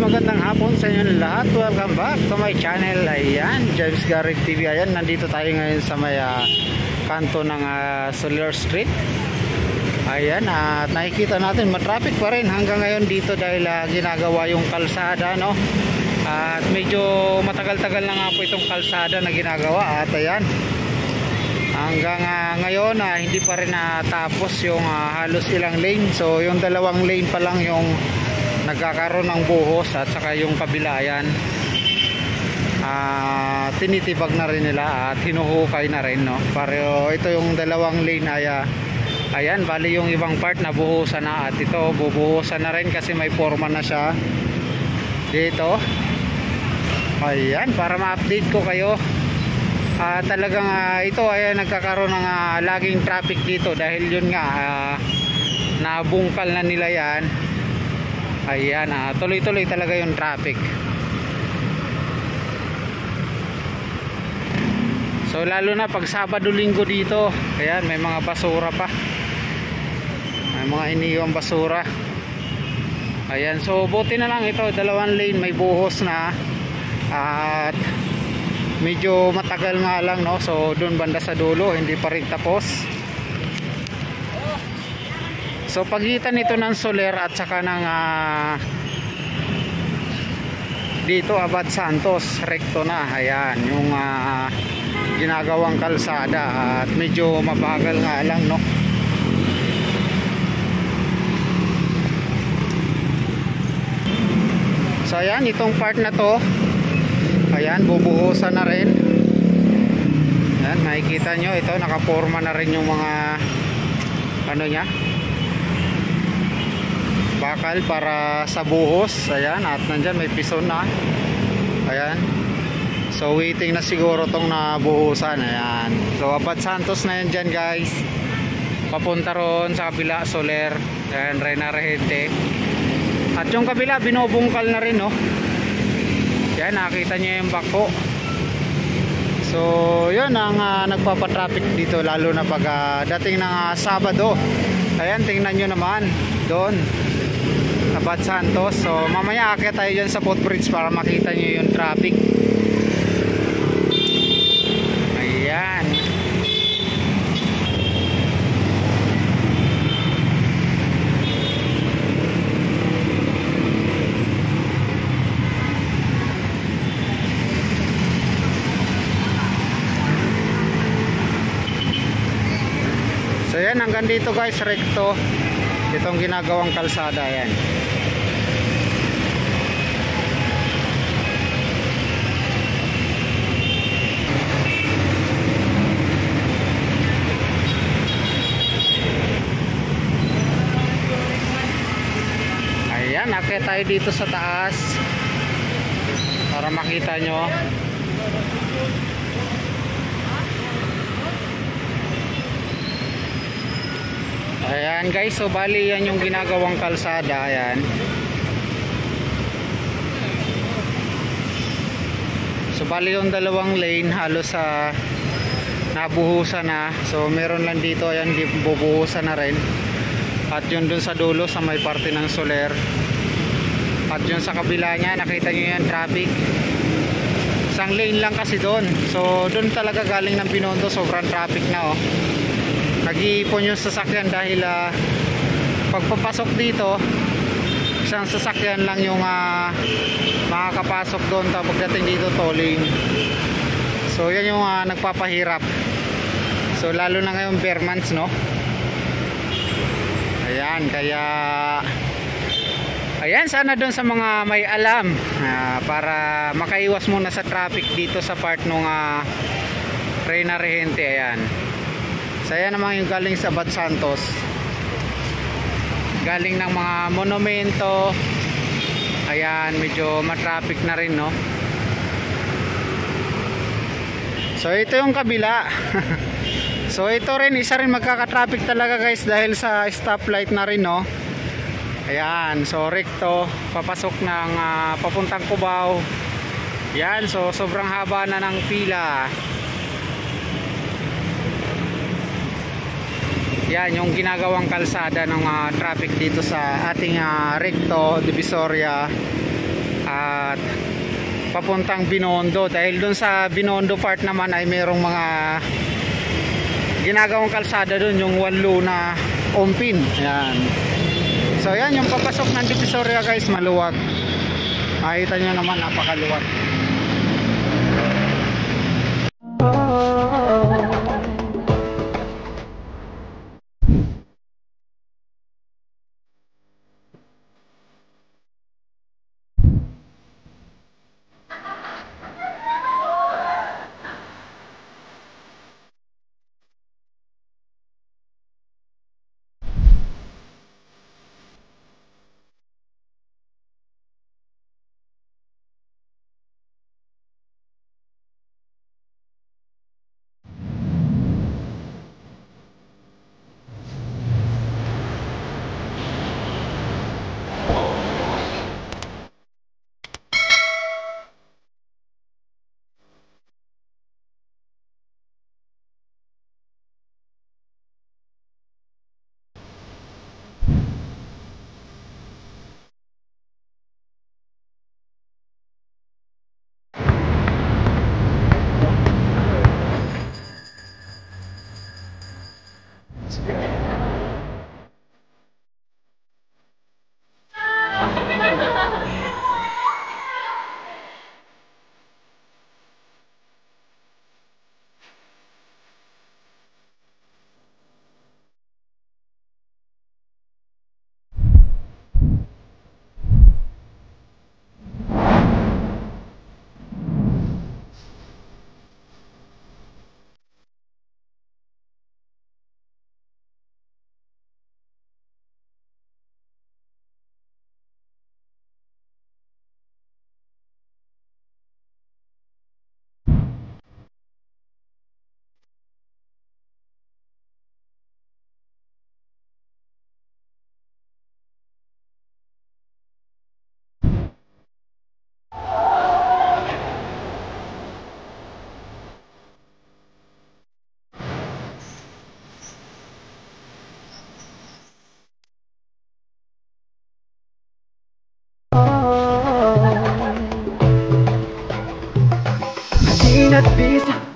magandang hapon sa inyo lahat. Welcome back to my channel. Ayan, James Garrett TV. Ayan, nandito tayo ngayon sa may kanto ng Soler Street. Ayan, at nakikita natin matraffic pa rin hanggang ngayon dito dahil ginagawa yung kalsada, no? At medyo matagal-tagal na nga po itong kalsada na ginagawa. At ayan, hanggang ngayon hindi pa rin natapos yung halos ilang lane. So yung dalawang lane pa lang yung nagkakaroon ng buhos at saka yung kabila yan tinitibag na rin nila at hinuhukay na rin, no? Pero ito yung dalawang lane ay ayan, bali yung ibang part na buhusan na at ito bubuhusan na rin kasi may forma na siya dito. Ayan, para ma-update ko kayo. Talagang ito ay nagkakaroon ng laging traffic dito dahil yun nga nabungkal na nila yan. Ayan, tuloy-tuloy talaga yung traffic. So lalo na pag Sabado Linggo dito, ayan, may mga basura pa. May mga iniwang basura. Ayan, so buti na lang ito, dalawang lane may buhos na. At medyo matagal nga lang, no? So doon banda sa dulo hindi pa rin tapos. So pagitan nito ng Soler at saka ng dito Abad Santos, rekto na. Ayan yung ginagawang kalsada at medyo mabagal nga lang, no? So ayan, itong part na to, ayan, bubuhusan na rin. Ayan, makikita nyo ito, nakaporma na rin yung mga ano nya, bakal para sa buhos. Ayan, at nandyan may pison na. Ayan, so waiting na siguro tong nabuhusan. Ayan, so Abad Santos na yan dyan, guys, papunta ron sa kabila Soler. Ayan, Reyna Regente. At yung kabila binubungkal na rin, no? Yan, nakita nyo yung bako. So yun ang nagpapatraffic dito, lalo na pag dating ng Sabado. Ayan, tingnan nyo naman doon Abad Santos. So mamaya akit tayo dyan sa footbridge para makita nyo yung traffic. Ayan. So yan, hanggang dito, guys, rekto itong ginagawang kalsada. Yan, ayan, akit tayo dito sa taas para makita nyo. Ayan, guys, so bali yan yung ginagawang kalsada. Ayan, so bali yung dalawang lane halos nabuhusan na. So meron lang dito, ayan, bubuhusan na rin. At yun dun sa dulo sa may parte ng Soler. At yun sa kabila nya, nakita nyo yan, traffic. Isang lane lang kasi doon. So doon talaga galing ng Binondo, sobrang traffic na, oh. Nag-iipon yung sasakyan dahil pagpapasok dito, isang sasakyan lang yung makakapasok doon, tapos pagdating dito tolling. So yan yung nagpapahirap. So lalo na ngayon bare months, no? Ayan, kaya ayan, sana doon sa mga may alam para makaiwas muna sa traffic dito sa part nung Reyna Regente. Ayan, so ayan naman yung galing sa Abad Santos, galing ng mga monumento. Ayan, medyo matraffic na rin, no? So ito yung kabila. So ito rin, isa rin magkaka-traffic talaga, guys, dahil sa stoplight na rin, no? Ayan, so rekto papasok ng papuntang Cubao. Yan, so sobrang haba na ng pila. Yan yung ginagawang kalsada ng traffic dito sa ating Recto Divisoria at papuntang Binondo, dahil dun sa Binondo part naman ay mayroong mga ginagawang kalsada dun, yung Juan Luna Ompin. Ayan. So yan yung papasok ng Divisoria guys, maluwag. Makita nyo naman, napakaluwag. Di na bisa